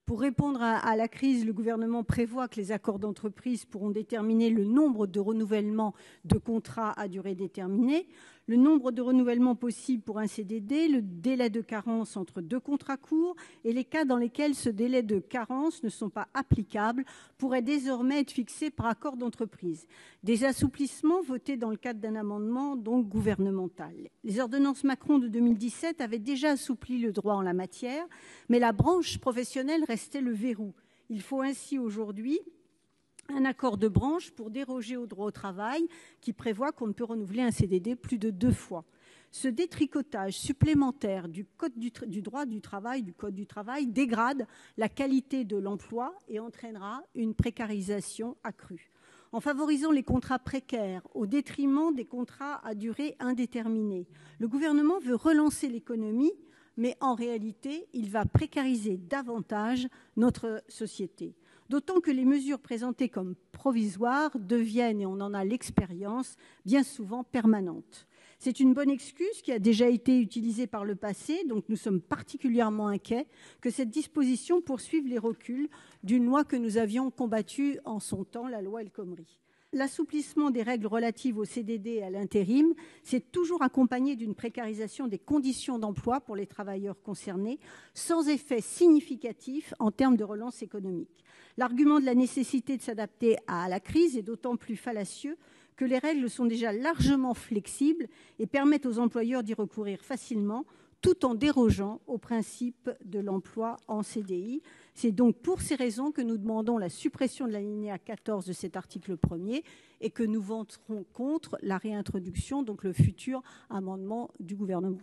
Pour répondre à la crise, le gouvernement prévoit que les accords d'entreprise pourront déterminer le nombre de renouvellements de contrats à durée déterminée, le nombre de renouvellements possibles pour un CDD, le délai de carence entre deux contrats courts et les cas dans lesquels ce délai de carence ne sont pas applicables pourraient désormais être fixés par accord d'entreprise. Des assouplissements votés dans le cadre d'un amendement donc gouvernemental. Les ordonnances Macron de 2017 avaient déjà assoupli le droit en la matière, mais la branche professionnelle restait le verrou. Il faut ainsi aujourd'hui un accord de branche pour déroger au droit au travail qui prévoit qu'on ne peut renouveler un CDD plus de 2 fois. Ce détricotage supplémentaire du droit du travail, du code du travail, dégrade la qualité de l'emploi et entraînera une précarisation accrue. En favorisant les contrats précaires au détriment des contrats à durée indéterminée, le gouvernement veut relancer l'économie, mais en réalité, il va précariser davantage notre société. D'autant que les mesures présentées comme provisoires deviennent, et on en a l'expérience, bien souvent permanentes. C'est une bonne excuse qui a déjà été utilisée par le passé, donc nous sommes particulièrement inquiets que cette disposition poursuive les reculs d'une loi que nous avions combattue en son temps, la loi El Khomri. L'assouplissement des règles relatives au CDD et à l'intérim s'est toujours accompagné d'une précarisation des conditions d'emploi pour les travailleurs concernés, sans effet significatif en termes de relance économique. L'argument de la nécessité de s'adapter à la crise est d'autant plus fallacieux que les règles sont déjà largement flexibles et permettent aux employeurs d'y recourir facilement, tout en dérogeant au principe de l'emploi en CDI. C'est donc pour ces raisons que nous demandons la suppression de l'alinéa 14 de cet article 1er et que nous voterons contre la réintroduction, donc le futur amendement du gouvernement.